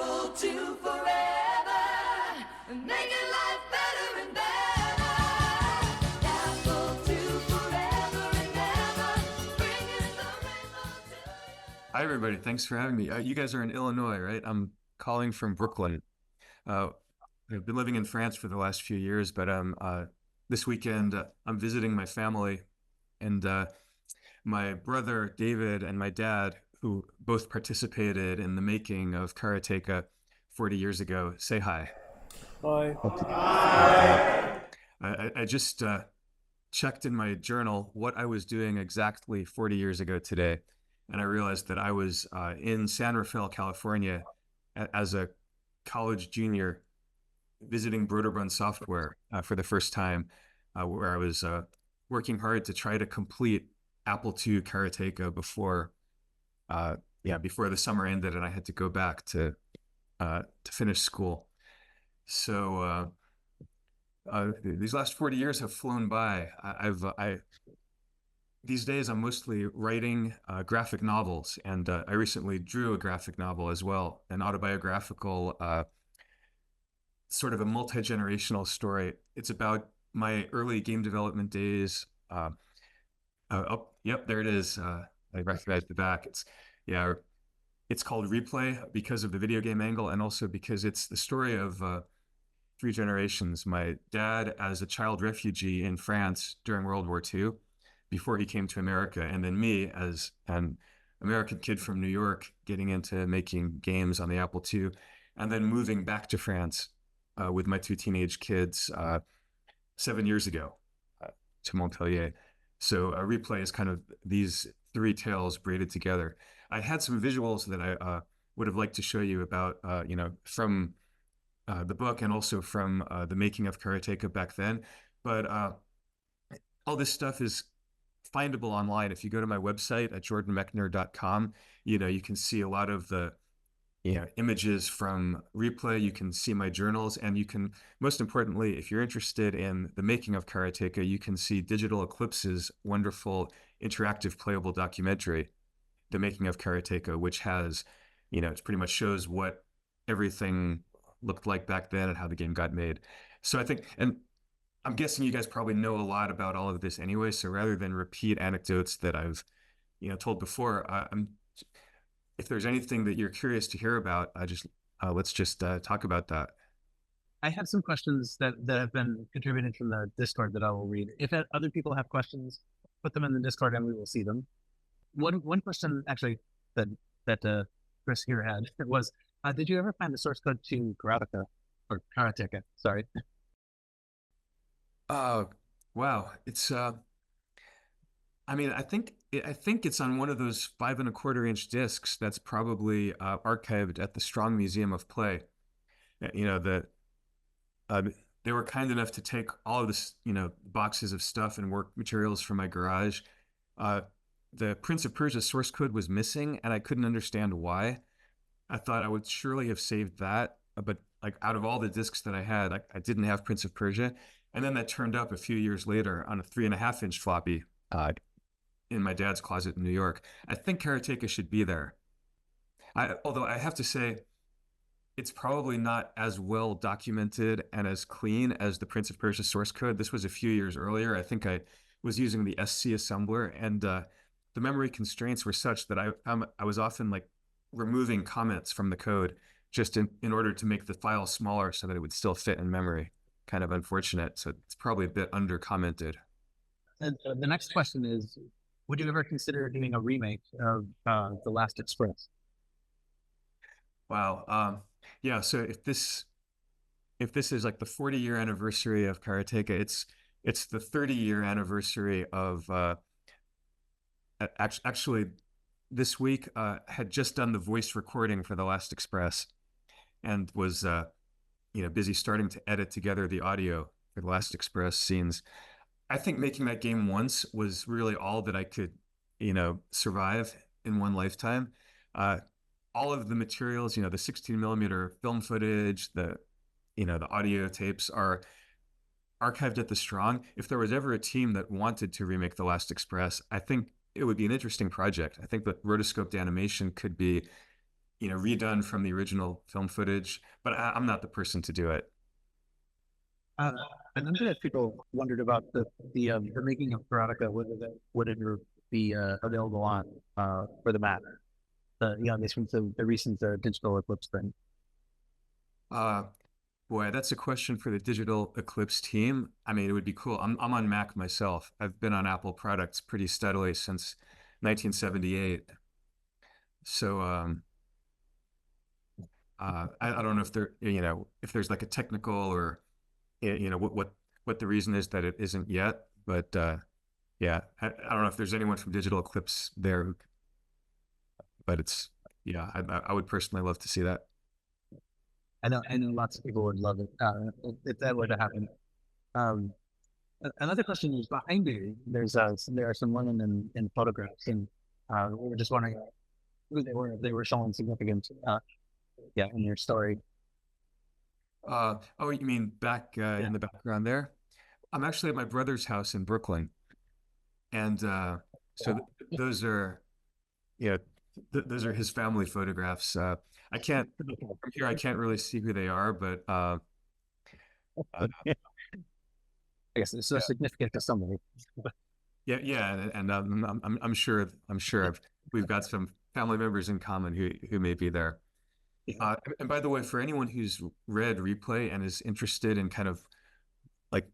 Apple II forever, making life better and better. Apple II forever and ever, bringing the rainbow to you. Hi, everybody. Thanks for having me. You guys are in Illinois, right? I'm calling from Brooklyn. Uh, I've been living in France for the last few years, but this weekend I'm visiting my family, and my brother David and my dad, who both participated in the making of Karateka 40 years ago, say hi. Hi. I just checked in my journal what I was doing exactly 40 years ago today, and I realized that I was in San Rafael, California, as a college junior, visiting Broderbund Software for the first time, where I was working hard to try to complete Apple II Karateka before the summer ended and I had to go back to finish school. So these last 40 years have flown by. These days I'm mostly writing graphic novels, and I recently drew a graphic novel as well, an autobiographical sort of a multi-generational story. It's about my early game development days. Oh, yep, there it is. I recognize the back. It's called Replay because of the video game angle, and also because it's the story of three generations. My dad as a child refugee in France during World War II, before he came to America, and then me as an American kid from New York getting into making games on the Apple II, and then moving back to France with my two teenage kids 7 years ago to Montpellier. So a Replay is kind of these three tales braided together. I had some visuals that I would have liked to show you about, from the book and also from the making of Karateka back then. But all this stuff is findable online. If you go to my website at jordanmechner.com, you can see a lot of the images from Replay. You can see my journals, and you can, most importantly, if you're interested in the making of Karateka, you can see Digital Eclipse's wonderful interactive playable documentary, The Making of Karateka, which has, it pretty much shows what everything looked like back then and how the game got made. So I think, and I'm guessing you guys probably know a lot about all of this anyway, so rather than repeat anecdotes that I've, told before, if there's anything that you're curious to hear about, let's just talk about that. I have some questions that have been contributed from the Discord that I will read. If other people have questions, put them in the Discord and we will see them. One question actually that Chris here had was, did you ever find the source code to Karateka? Sorry. Wow. It's I think it's on one of those 5.25-inch discs that's probably archived at the Strong Museum of Play. They were kind enough to take all of this, boxes of stuff and work materials from my garage. The Prince of Persia source code was missing, and I couldn't understand why. I thought I would surely have saved that, but like out of all the discs that I had, I didn't have Prince of Persia. And then that turned up a few years later on a 3.5-inch floppy in my dad's closet in New York. I think Karateka should be there. Although I have to say, it's probably not as well documented and as clean as the Prince of Persia source code. This was a few years earlier. I think I was using the SC assembler, and the memory constraints were such that I was often like removing comments from the code just in order to make the file smaller so that it would still fit in memory. Kind of unfortunate. So it's probably a bit under commented. And the next question is, would you ever consider doing a remake of The Last Express? Wow. Yeah. So if this is like the 40-year anniversary of Karateka, it's the 30-year anniversary of actually this week had just done the voice recording for The Last Express, and was busy starting to edit together the audio for The Last Express scenes. I think making that game once was really all that I could, survive in one lifetime. All of the materials, the 16mm film footage, the audio tapes are archived at the Strong. If there was ever a team that wanted to remake The Last Express, I think it would be an interesting project. I think that rotoscoped animation could be, redone from the original film footage, but I'm not the person to do it. Uh, and I'm sure that people wondered about the making of Karateka, whether that would ever be available on for the Mac. This from the recent Digital Eclipse thing. Uh, Boy, that's a question for the Digital Eclipse team. I mean, it would be cool. I'm on Mac myself. I've been on Apple products pretty steadily since 1978. So I don't know if if there's like a technical or what the reason is that it isn't yet. But yeah, I don't know if there's anyone from Digital Eclipse there, but it's yeah, I would personally love to see that. I know lots of people would love it if that were to happen. Um, Another question is behind you. There are some women in photographs, and we were just wondering who they were. If they were showing significance, in your story. Oh, you mean back in the background there? I'm actually at my brother's house in Brooklyn, and so those are yeah, those are his family photographs. I can't from here. I can't really see who they are, but uh, I guess it's so yeah, significant to somebody. yeah, and I'm sure we've got some family members in common who may be there. And by the way, for anyone who's read Replay and is interested in kind of like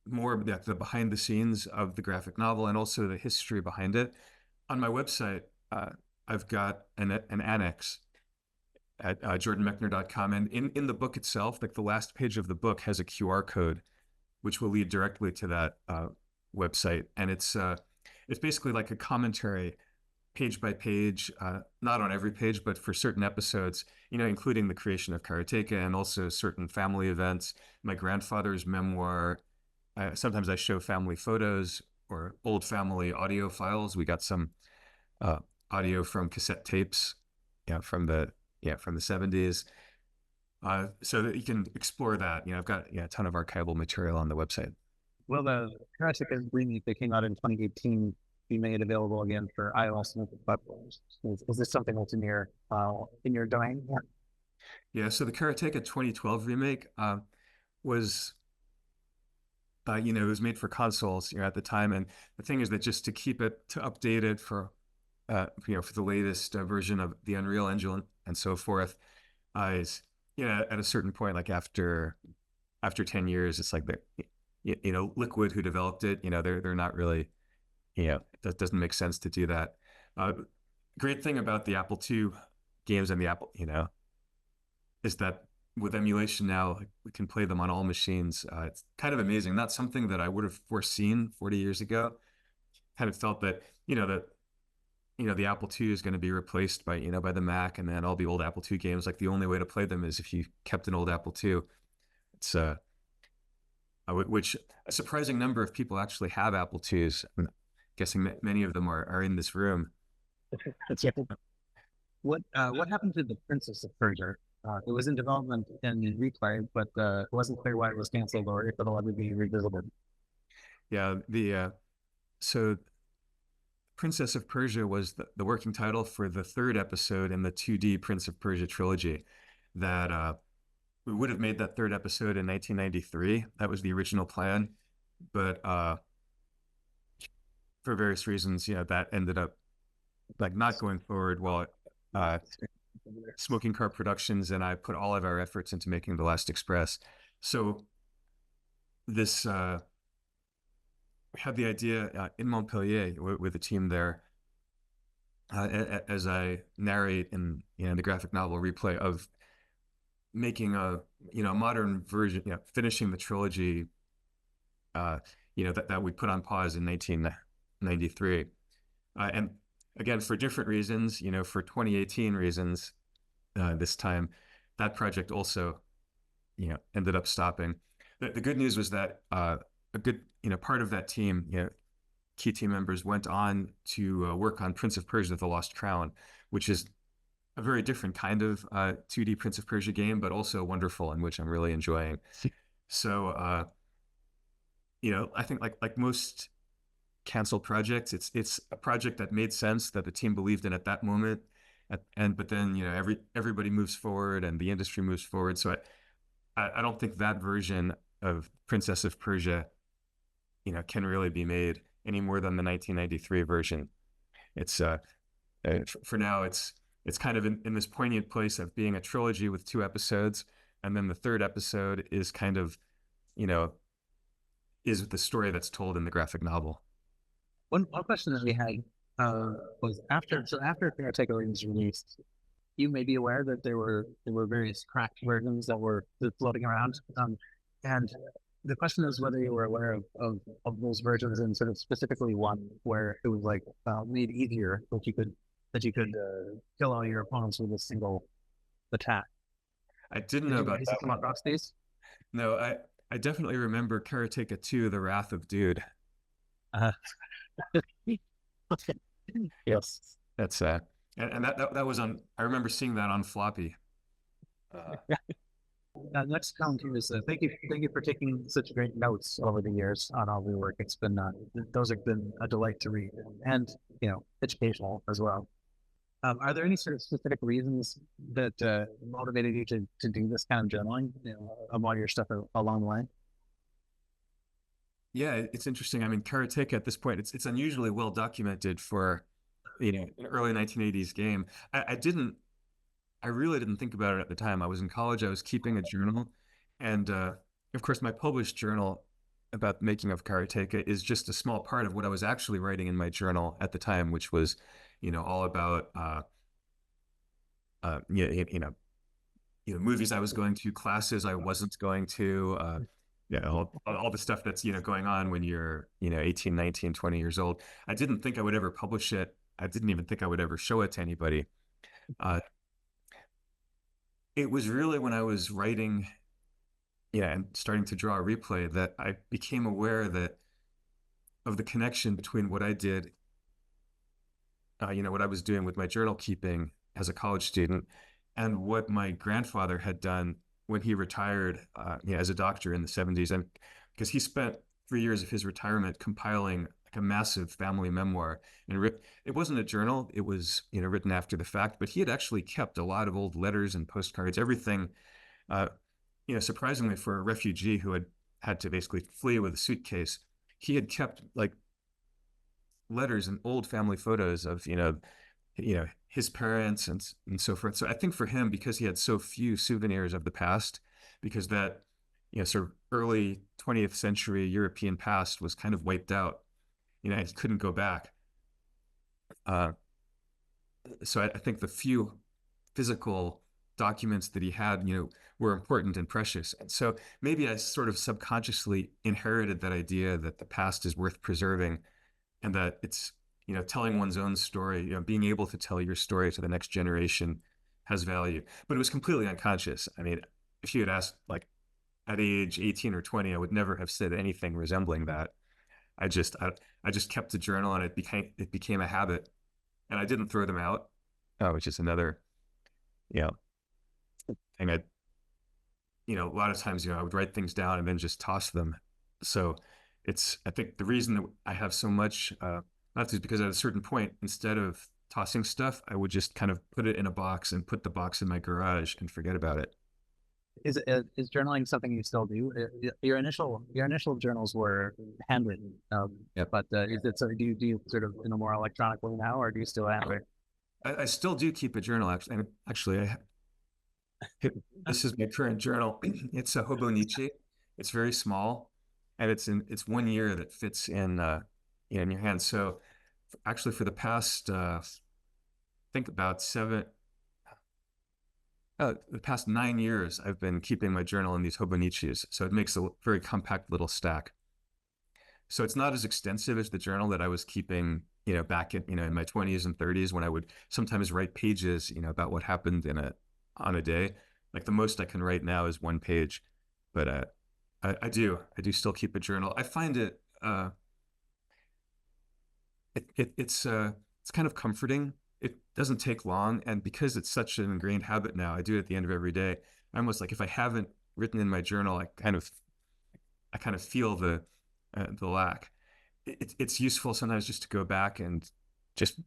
more of the behind the scenes of the graphic novel and also the history behind it, on my website, I've got an annex at jordanmechner.com. And in the book itself, like the last page of the book has a QR code, which will lead directly to that website. And it's basically like a commentary page by page, not on every page, but for certain episodes, including the creation of Karateka and also certain family events, my grandfather's memoir. Sometimes I show family photos or old family audio files. We got some uh, audio from cassette tapes, from the 70s. So that you can explore that. I've got a ton of archival material on the website. Well, the Karateka remake that came out in 2018 be made available again for iOS and other platforms. Is this something that's in your domain? Yeah. Yeah, so the Karateka 2012 remake was it was made for consoles, at the time. And the thing is that just to keep it to update it for the latest version of the Unreal Engine and so forth, is at a certain point, like after 10 years, it's like Liquid, who developed it, they're not really, that doesn't make sense to do that. Great thing about the Apple II games and the Apple, is that with emulation now, like, we can play them on all machines. It's kind of amazing. Not something that I would have foreseen 40 years ago. Kind of felt that, the Apple II is going to be replaced by, by the Mac, and then all the old Apple II games, like the only way to play them is if you kept an old Apple II. It's which a surprising number of people actually have Apple IIs. I'm guessing many of them are in this room. That's it. What happened to the Princess of Persia? It was in development and in replay, but it wasn't clear why it was canceled or if it'll ever be revisited. Yeah, so Princess of Persia was the working title for the third episode in the 2D Prince of Persia trilogy. That we would have made that third episode in 1993. That was the original plan, but for various reasons, that ended up like not going forward. Well, Smoking Car Productions and I put all of our efforts into making The Last Express. So this we had the idea in Montpellier with the team there, as I narrate in the graphic novel Replay, of making a modern version, finishing the trilogy, that we put on pause in 1993, and again for different reasons, for 2018 reasons, this time that project also ended up stopping. The good news was that a good part of that team, key team members, went on to work on Prince of Persia: The Lost Crown, which is a very different kind of 2D Prince of Persia game, but also wonderful, and which I'm really enjoying. So I think like most canceled projects, it's a project that made sense, that the team believed in at that moment, But then, everybody moves forward and the industry moves forward. So I don't think that version of Princess of Persia, can really be made any more than the 1993 version. It's for now, it's kind of in this poignant place of being a trilogy with 2 episodes, and then the third episode is kind of, you know, is the story that's told in the graphic novel. One question that we had was after Karateka was released, you may be aware that there were various cracked versions that were floating around. And the question is whether you were aware of those versions, and sort of specifically one where it was like made easier that you could kill all your opponents with a single attack. I didn't know about Did you that come one. across these? No, I definitely remember Karateka 2, The Wrath of Dude. Uh, yes. That's and that was on. I remember seeing that on floppy. Uh, Next comment here is thank you for taking such great notes over the years on all the work. It's been those have been a delight to read, and educational as well. Are there any sort of specific reasons that motivated you to do this kind of journaling, of all your stuff along the way? yeah, it's interesting. I mean, Karateka at this point, it's unusually well documented for, an early 1980s game. I really didn't think about it at the time. I was in college. I was keeping a journal, and of course, my published journal about the making of Karateka is just a small part of what I was actually writing in my journal at the time, which was, all about yeah, movies I was going to, classes I wasn't going to, yeah, all the stuff that's, going on when you're, 18, 19, 20 years old. I didn't think I would ever publish it. I didn't even think I would ever show it to anybody. Uh, it was really when I was writing, and starting to draw a replay that I became aware that of the connection between what I did, what I was doing with my journal keeping as a college student, and what my grandfather had done when he retired, as a doctor in the 70s. And because he spent 3 years of his retirement compiling like a massive family memoir, and it wasn't a journal; it was, written after the fact. But he had actually kept a lot of old letters and postcards, everything. Uh, Surprisingly for a refugee who had to basically flee with a suitcase, he had kept like letters and old family photos of, his parents and so forth. So I think for him, because he had so few souvenirs of the past, because that, sort of early 20th century European past was kind of wiped out, he couldn't go back. Uh, so I think the few physical documents that he had, were important and precious. And so maybe I sort of subconsciously inherited that idea that the past is worth preserving, and that it's, telling one's own story, being able to tell your story to the next generation has value. But it was completely unconscious. I mean, if you had asked like at age 18 or 20, I would never have said anything resembling that. I just kept a journal, and it became a habit, and I didn't throw them out. Oh, which is another, you know, thing. A lot of times, I would write things down and then just toss them. So I think the reason that I have so much, not just because at a certain point, instead of tossing stuff, I would just kind of put it in a box and put the box in my garage and forget about it. Is journaling something you still do? Your initial journals were handwritten, Yep. but is it so? Do you sort of in a more electronic way now, or do you still handwrite? I still do keep a journal, actually. And actually, this is my current journal. It's a Hobonichi. It's very small, and it's 1 year that fits in your hand. So actually, for the past, I think about the past 9 years, I've been keeping my journal in these Hobonichis. So it makes a very compact little stack. So it's not as extensive as the journal that I was keeping, back in my 20s and 30s, when I would sometimes write pages, about what happened on a day. Like the most I can write now is 1 page, but I do still keep a journal. I find it's kind of comforting. It doesn't take long, and because it's such an ingrained habit now, I do it at the end of every day. I almost like, if I haven't written in my journal, I kind of feel the lack. It's useful sometimes just to go back and just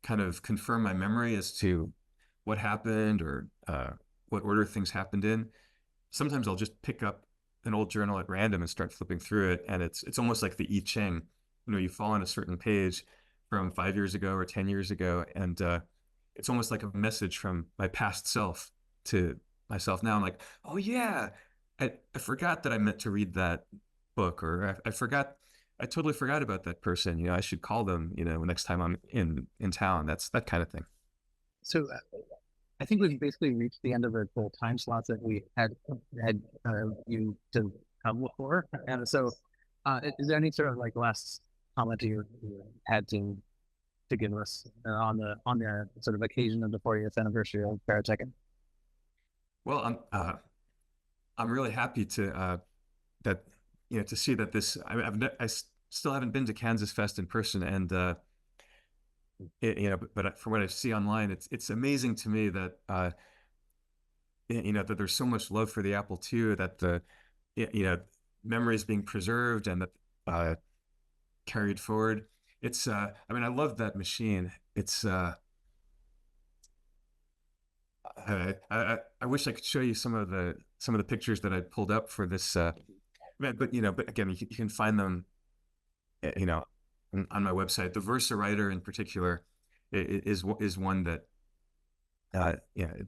kind of confirm my memory as to what happened or what order things happened in, sometimes I'll just pick up an old journal at random and start flipping through it, and it's almost like the I Ching. You fall on a certain page from 5 years ago or 10 years ago, and it's almost like a message from my past self to myself now. I'm like, oh yeah, I forgot that I meant to read that book, or I totally forgot about that person. I should call them, next time I'm in town. That's that kind of thing. So I think we've basically reached the end of the full time slots that we had you to come for. And so, is there any sort of like last comment you had to give us on the sort of occasion of the 40th anniversary of Karateka? Well, I'm really happy to that to see that this still haven't been to KansasFest in person, and but from what I see online, it's amazing to me that that there's so much love for the Apple II, that the memories being preserved and that carried forward. It's I mean, I love that machine. It's I wish I could show you some of the pictures that I pulled up for this. But again, you can find them, on my website. The Versa writer in particular is one that that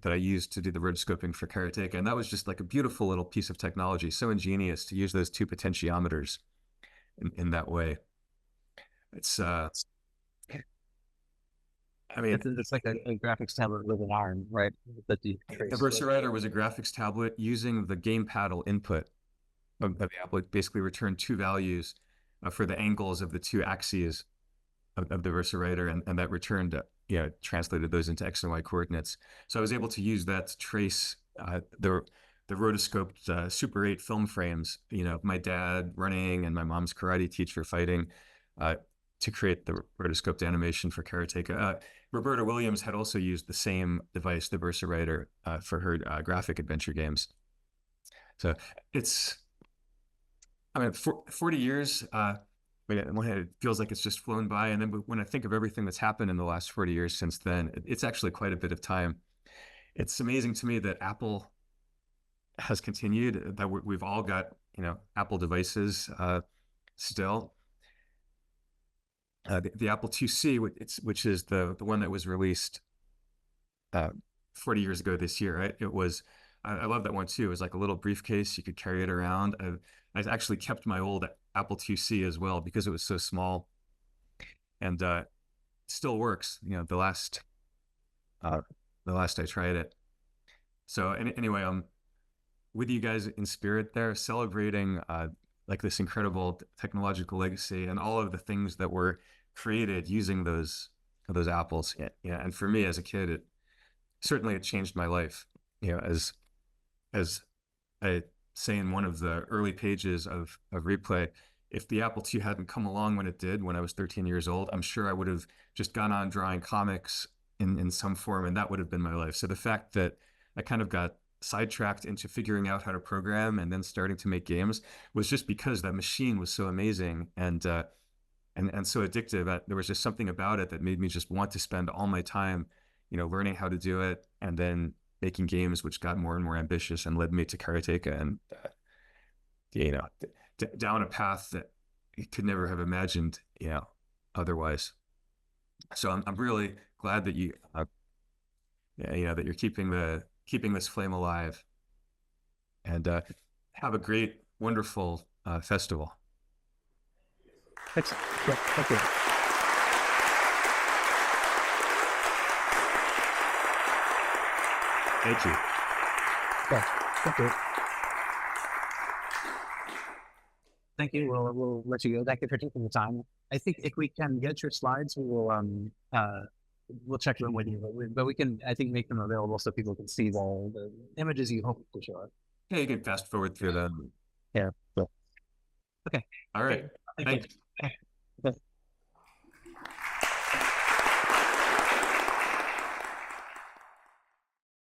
I used to do the rotoscoping for Karateka, and that was just like a beautiful little piece of technology, so ingenious to use those two potentiometers in that way. It's I mean, it's like a graphics tablet with an arm, right? That you the Versa writer was a graphics tablet using the game paddle input of the Apple. It basically returned two values for the angles of the two axes of the Versa writer, and that returned, translated those into X and Y coordinates. So I was able to use that to trace the rotoscoped Super 8 film frames, my dad running and my mom's karate teacher fighting, to create the rotoscoped animation for Karateka. Roberta Williams had also used the same device, the Versa writer, for her graphic adventure games. So it's, I mean, 40 years, I mean, on one hand, it feels like it's just flown by. And then when I think of everything that's happened in the last 40 years since then, it's actually quite a bit of time. It's amazing to me that Apple has continued, that we've all got, Apple devices still. The Apple IIc, which is the one that was released 40 years ago this year, right? I love that one too. It was like a little briefcase. You could carry it around. I actually kept my old Apple IIc as well because it was so small, and still works. The last I tried it. So anyway, with you guys in spirit there, celebrating like this incredible technological legacy and all of the things that were created using those apples. Yeah, and for me as a kid, it certainly changed my life. As I say in one of the early pages of Replay, if the Apple II hadn't come along when it did, when I was 13 years old, I'm sure I would have just gone on drawing comics in some form, and that would have been my life. So the fact that I kind of got sidetracked into figuring out how to program and then starting to make games was just because that machine was so amazing and so addictive. There was just something about it that made me just want to spend all my time, learning how to do it, and then making games, which got more and more ambitious and led me to Karateka and down a path that you could never have imagined, otherwise. So I'm really glad that you that you're keeping this flame alive, and have a great, wonderful festival. Excellent. Yeah, thank you. Thank you. Yeah, thank you. Thank you. We'll let you go. Thank you for taking the time. I think if we can get your slides, we will we'll check them with you, but we can, I think, make them available so people can see the images you hope to show us. Yeah, you can fast forward through them. Yeah. So, okay. All right. Thank Thank you. you.